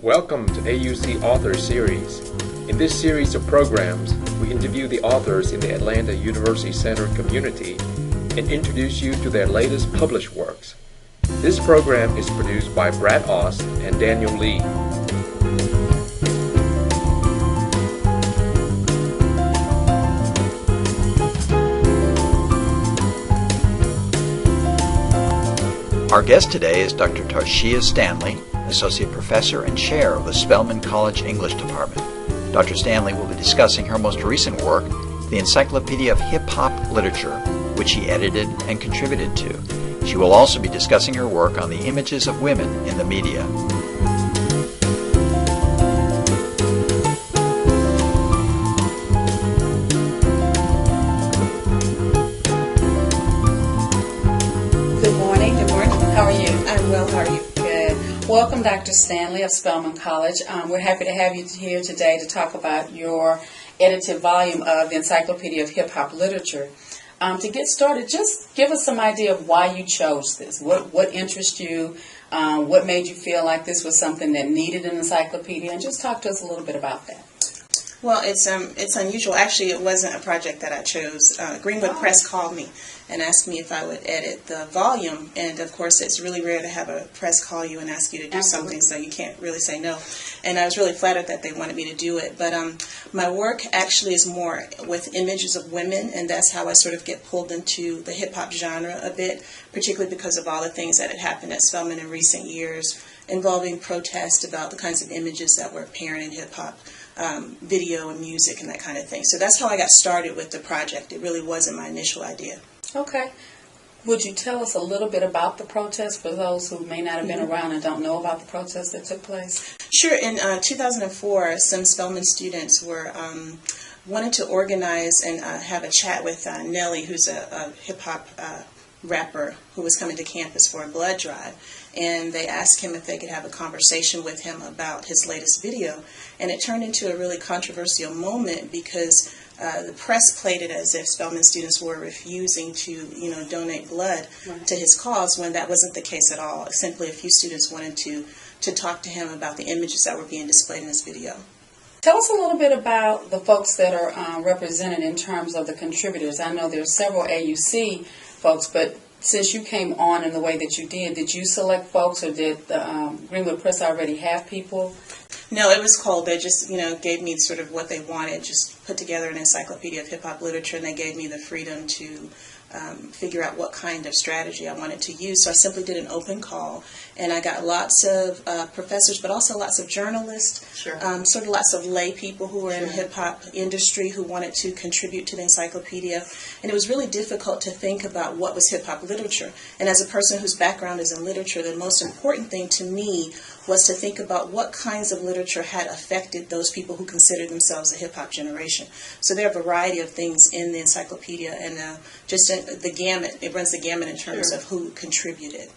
Welcome to AUC Author Series. In this series of programs, we interview the authors in the Atlanta University Center community and introduce you to their latest published works. This program is produced by Brad Ost and Daniel Lee. Our guest today is Dr. Tarshia Stanley, Associate Professor and Chair of the Spelman College English Department. Dr. Stanley will be discussing her most recent work, the Encyclopedia of Hip-Hop Literature, which she edited and contributed to. She will also be discussing her work on the images of women in the media. Welcome, Dr. Stanley of Spelman College. We're happy to have you here today to talk about your edited volume of the Encyclopedia of Hip-Hop Literature. To get started, just give us some idea of why you chose this. What interests you? What made you feel like this was something that needed an encyclopedia? And just talk to us a little bit about that. Well, it's unusual. Actually, it wasn't a project that I chose. Greenwood Press called me and asked me if I would edit the volume. And, of course, it's really rare to have a press call you and ask you to do something, so you can't really say no. And I was really flattered that they wanted me to do it. But my work actually is more with images of women, and that's how I sort of get pulled into the hip-hop genre a bit, particularly because of all the things that had happened at Spelman in recent years involving protest about the kinds of images that were apparent in hip-hop. Video and music and that kind of thing. So that's how I got started with the project. It really wasn't my initial idea. Okay. Would you tell us a little bit about the protest for those who may not have been around and don't know about the protest that took place? Sure. In 2004, some Spelman students wanted to organize and have a chat with Nelly, who's a hip-hop rapper who was coming to campus for a blood drive. And they asked him if they could have a conversation with him about his latest video. And it turned into a really controversial moment because the press played it as if Spelman students were refusing to, donate blood to his cause, when that wasn't the case at all. Simply a few students wanted to talk to him about the images that were being displayed in this video. Tell us a little bit about the folks that are represented in terms of the contributors. I know there's several AUC folks, but since you came on in the way that you did you select folks, or did the Greenwood Press already have people? No, it was cold. They just, gave me sort of what they wanted, just put together an encyclopedia of hip-hop literature, and they gave me the freedom to figure out what kind of strategy I wanted to use. So I simply did an open call, and I got lots of professors, but also lots of journalists, sort of lots of lay people who were in the hip-hop industry who wanted to contribute to the encyclopedia. And it was really difficult to think about what was hip-hop literature. And as a person whose background is in literature, the most important thing to me was to think about what kinds of literature had affected those people who considered themselves a hip-hop generation. So there are a variety of things in the encyclopedia, and just the gamut, it runs the gamut in terms of who contributed.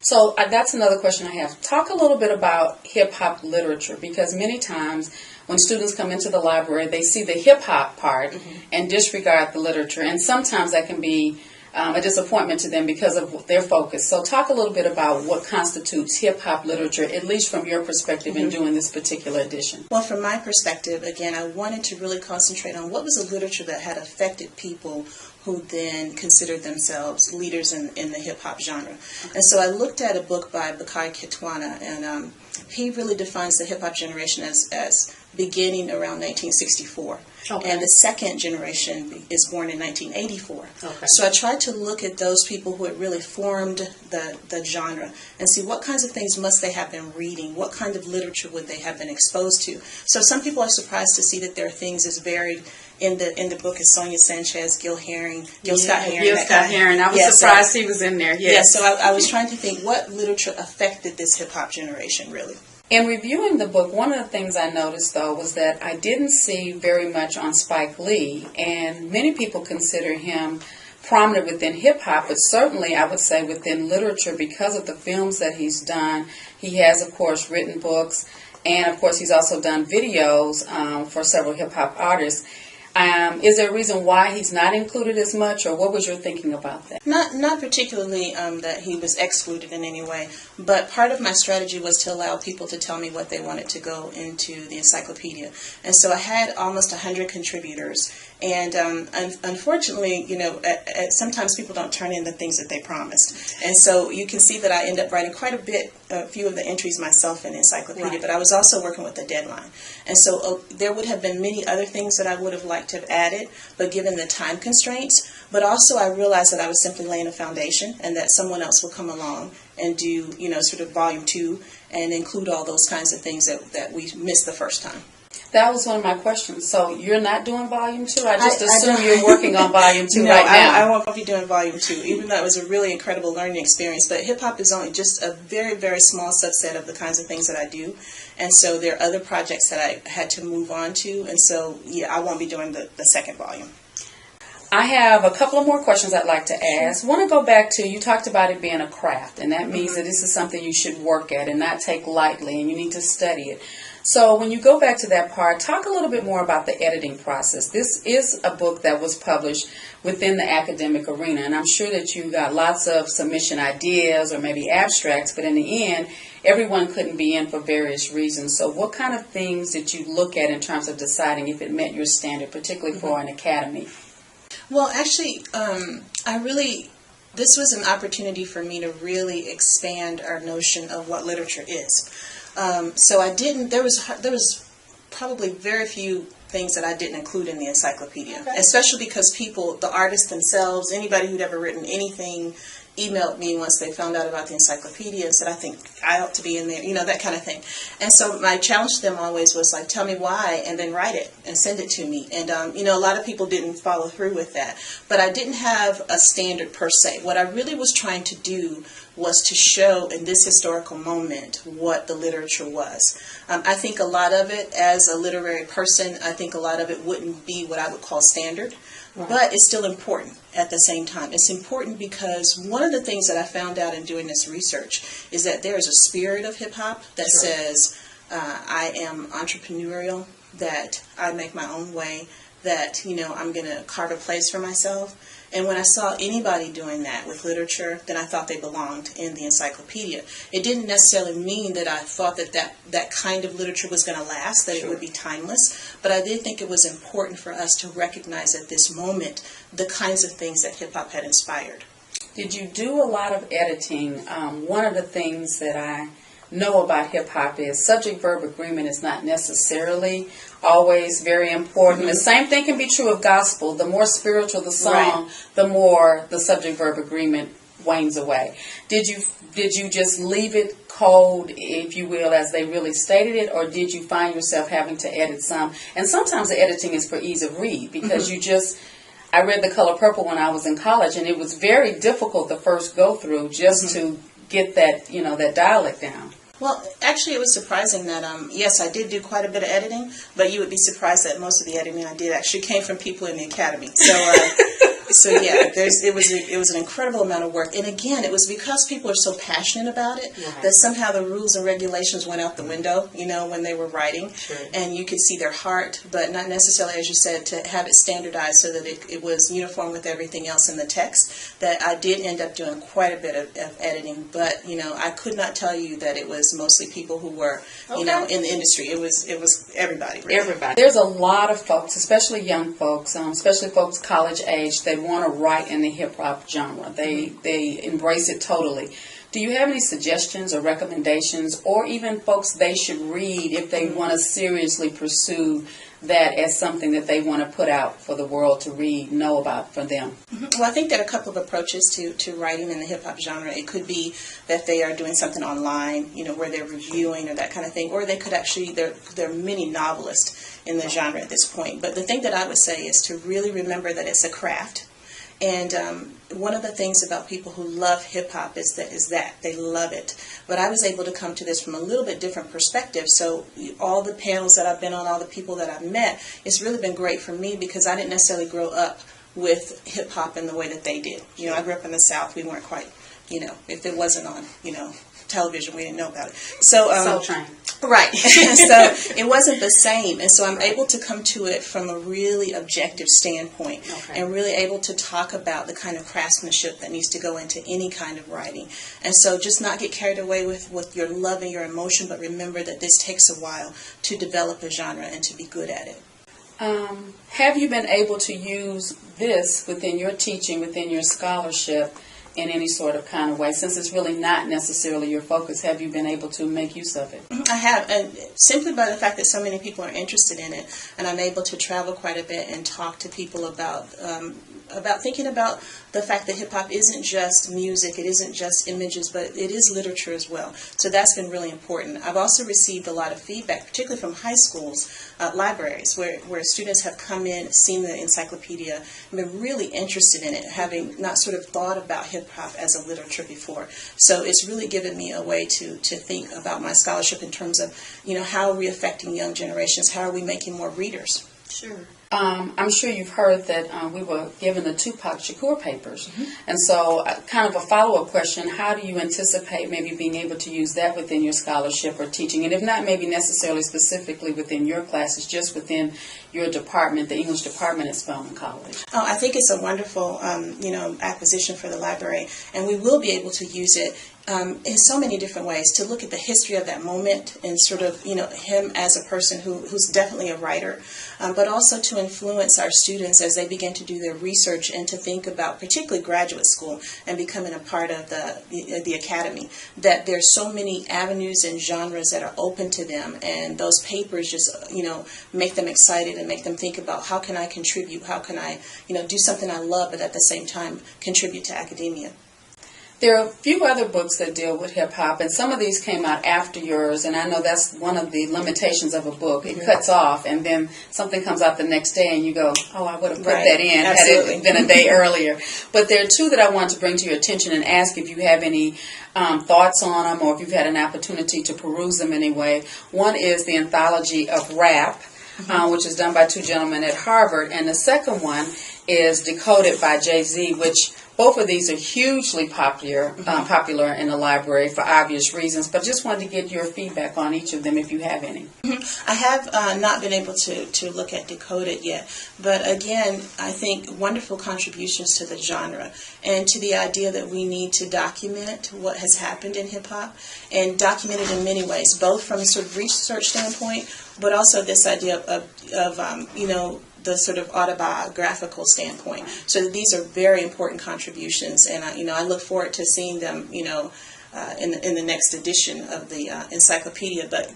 So that's another question I have. Talk a little bit about hip-hop literature, because many times when students come into the library, they see the hip-hop part and disregard the literature, and sometimes that can be a disappointment to them because of their focus. So talk a little bit about what constitutes hip-hop literature, at least from your perspective in doing this particular edition. Well, from my perspective, again, I wanted to really concentrate on what was the literature that had affected people who then considered themselves leaders in the hip-hop genre. And so I looked at a book by Bakari Kitwana, and he really defines the hip-hop generation as beginning around 1964. And the second generation is born in 1984. So I tried to look at those people who had really formed the genre and see what kinds of things must they have been reading, what kind of literature would they have been exposed to. So some people are surprised to see that there are things as varied in the book as Sonia Sanchez, Gil Scott Heron. Gil Scott Heron. I was surprised he was in there. Yes, so I was trying to think what literature affected this hip-hop generation, really. In reviewing the book, one of the things I noticed, though, was that I didn't see very much on Spike Lee, and many people consider him prominent within hip-hop, but certainly I would say within literature because of the films that he's done. He has, of course, written books, and, of course, he's also done videos for several hip-hop artists. Is there a reason why he's not included as much, or what was your thinking about that? Not particularly that he was excluded in any way, but part of my strategy was to allow people to tell me what they wanted to go into the encyclopedia. And so I had almost 100 contributors, and unfortunately, sometimes people don't turn in the things that they promised. And so you can see that I end up writing quite a few of the entries myself in the encyclopedia, Right. but I was also working with a deadline. And so there would have been many other things that I would have liked to have added, but given the time constraints, but also I realized that I was simply laying a foundation and that someone else will come along and do, sort of volume 2 and include all those kinds of things that we missed the first time. That was one of my questions. So you're not doing volume 2? I just I assume don't- you're working on volume 2 No, right now. I won't be doing volume 2, even though it was a really incredible learning experience. But hip-hop is only just a very, very small subset of the kinds of things that I do. And so there are other projects that I had to move on to. And so, yeah, I won't be doing the second volume. I have a couple of more questions I'd like to ask. I want to go back to, you talked about it being a craft, and that means that this is something you should work at and not take lightly, and you need to study it. So when you go back to that part, talk a little bit more about the editing process. This is a book that was published within the academic arena, and I'm sure that you got lots of submission ideas or maybe abstracts, but in the end, everyone couldn't be in for various reasons. So what kind of things did you look at in terms of deciding if it met your standard, particularly for an academy? Well, actually, this was an opportunity for me to really expand our notion of what literature is. So there was probably very few things that I didn't include in the encyclopedia, especially because the artists themselves, anybody who'd ever written anything, emailed me once they found out about the encyclopedia and said, I think I ought to be in there, that kind of thing. And so my challenge to them always was like, tell me why, and then write it and send it to me. And, a lot of people didn't follow through with that. But I didn't have a standard per se. What I really was trying to do was to show in this historical moment what the literature was. I think a lot of it, as a literary person, I think a lot of it wouldn't be what I would call standard. Right. But it's still important at the same time. It's important because one of the things that I found out in doing this research is that there is a spirit of hip-hop that says, I am entrepreneurial, that I make my own way, that, I'm going to carve a place for myself. And when I saw anybody doing that with literature, then I thought they belonged in the encyclopedia. It didn't necessarily mean that I thought that kind of literature was going to last, that it would be timeless, but I did think it was important for us to recognize at this moment the kinds of things that hip-hop had inspired. Did you do a lot of editing? One of the things that I know about hip-hop is subject-verb agreement is not necessarily always very important. The same thing can be true of gospel. The more spiritual the song, the more the subject-verb agreement wanes away. Did you just leave it cold, if you will, as they really stated it, or did you find yourself having to edit some? And sometimes the editing is for ease of read, because I read The Color Purple when I was in college, and it was very difficult the first go through just to get that, that dialect down. Well, actually, it was surprising that, yes, I did do quite a bit of editing, but you would be surprised that most of the editing I did actually came from people in the academy. So yeah, it was an incredible amount of work. And again, it was because people are so passionate about it that somehow the rules and regulations went out the window, when they were writing. Sure. And you could see their heart, but not necessarily, as you said, to have it standardized so that it was uniform with everything else in the text. That I did end up doing quite a bit of editing, but, I could not tell you that it was mostly people who were, in the industry. It was everybody. Really. Everybody. There's a lot of folks, especially young folks, especially folks college age, they want to write in the hip-hop genre. They embrace it totally. Do you have any suggestions or recommendations, or even folks they should read if they want to seriously pursue that as something that they want to put out for the world to read, know about for them? Well, I think there are a couple of approaches to writing in the hip-hop genre. It could be that they are doing something online, where they're reviewing or that kind of thing, or they could actually, there are many novelists in the genre at this point. But the thing that I would say is to really remember that it's a craft. And one of the things about people who love hip-hop is that they love it. But I was able to come to this from a little bit different perspective. So all the panels that I've been on, all the people that I've met, it's really been great for me because I didn't necessarily grow up with hip-hop in the way that they did. I grew up in the South. We weren't quite if it wasn't on, television, we didn't know about it. So, Soul Train. Right. So it wasn't the same. And so I'm able to come to it from a really objective standpoint, and really able to talk about the kind of craftsmanship that needs to go into any kind of writing. And so just not get carried away with your love and your emotion, but remember that this takes a while to develop a genre and to be good at it. Have you been able to use this within your teaching, within your scholarship, in any sort of kind of way? Since it's really not necessarily your focus, have you been able to make use of it? I have, and simply by the fact that so many people are interested in it, and I'm able to travel quite a bit and talk to people about thinking about the fact that hip-hop isn't just music, it isn't just images, but it is literature as well. So that's been really important. I've also received a lot of feedback, particularly from high schools, libraries, where students have come in, seen the encyclopedia, and been really interested in it, having not sort of thought about hip-hop as a literature before. So it's really given me a way to think about my scholarship in terms of, how are we affecting young generations? How are we making more readers? Sure. I'm sure you've heard that we were given the Tupac Shakur Papers. And so kind of a follow-up question, how do you anticipate maybe being able to use that within your scholarship or teaching? And if not maybe necessarily specifically within your classes, just within your department, the English department at Spelman College? Oh, I think it's a wonderful, acquisition for the library. And we will be able to use it in so many different ways, to look at the history of that moment and sort of, him as a person who's definitely a writer, but also to influence our students as they begin to do their research and to think about, particularly graduate school and becoming a part of the academy, that there's so many avenues and genres that are open to them, and those papers just, make them excited and make them think about how can I contribute, how can I, do something I love, but at the same time contribute to academia. There are a few other books that deal with hip-hop, and some of these came out after yours, and I know that's one of the limitations of a book. It cuts off, and then something comes out the next day, and you go, oh, I would have put that in had it been a day earlier. But there are two that I wanted to bring to your attention and ask if you have any thoughts on them, or if you've had an opportunity to peruse them anyway. One is the anthology of rap, which is done by two gentlemen at Harvard, and the second one is Decoded by Jay-Z, which both of these are hugely popular in the library for obvious reasons, but just wanted to get your feedback on each of them if you have any. I have not been able to look at Decoded yet, but again, I think wonderful contributions to the genre and to the idea that we need to document what has happened in hip-hop, and document it in many ways, both from a sort of research standpoint, but also this idea of the sort of autobiographical standpoint. So these are very important contributions, and I look forward to seeing them, in the next edition of the encyclopedia. But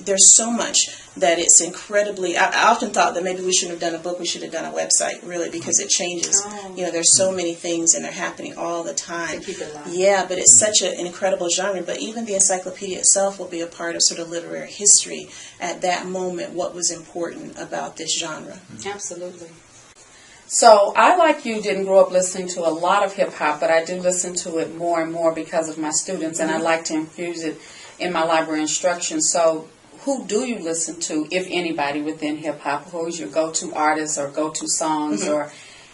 there's so much that it's incredibly. I often thought that maybe we shouldn't have done a book; we should have done a website, really, because it changes. There's so many things, and they're happening all the time. Yeah, but it's such an incredible genre. But even the encyclopedia itself will be a part of sort of literary history at that moment. What was important about this genre? Absolutely. So I, like you, didn't grow up listening to a lot of hip-hop, but I do listen to it more and more because of my students, and I like to infuse it in my library instruction. So who do you listen to, if anybody, within hip-hop? Who is your go-to artist or go-to songs, or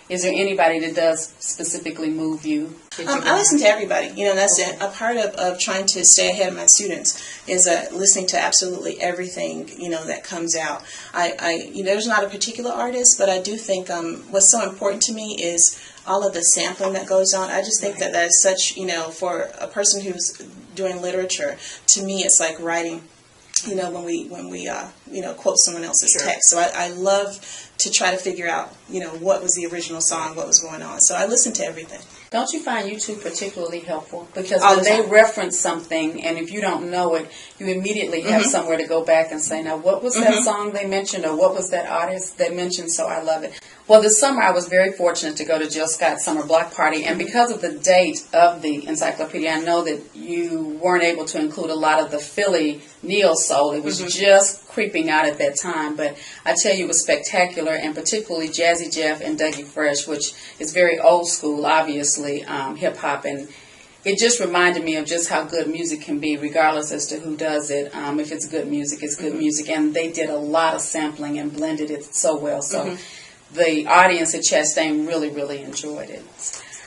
is there anybody that does specifically move you? I listen to everybody. That's a part of trying to stay ahead of my students is listening to absolutely everything, that comes out. There's not a particular artist, but I do think what's so important to me is all of the sampling that goes on. I just think that is such, for a person who's doing literature, to me it's like writing, when we quote someone else's text. So I love to try to figure out, what was the original song, what was going on. So I listen to everything. Don't you find YouTube particularly helpful? Because when they reference something, and if you don't know it, you immediately have somewhere to go back and say, now, what was that song they mentioned, or what was that artist they mentioned? So I love it. Well, this summer I was very fortunate to go to Jill Scott's summer block party, and because of the date of the encyclopedia, I know that you weren't able to include a lot of the Philly neo soul. It was just creeping out at that time, but I tell you, it was spectacular, and particularly Jazzy Jeff and Dougie Fresh, which is very old school, obviously, hip-hop, and it just reminded me of just how good music can be, regardless as to who does it. If it's good music, it's good music, and they did a lot of sampling and blended it so well, so the audience at Chastain really, really enjoyed it.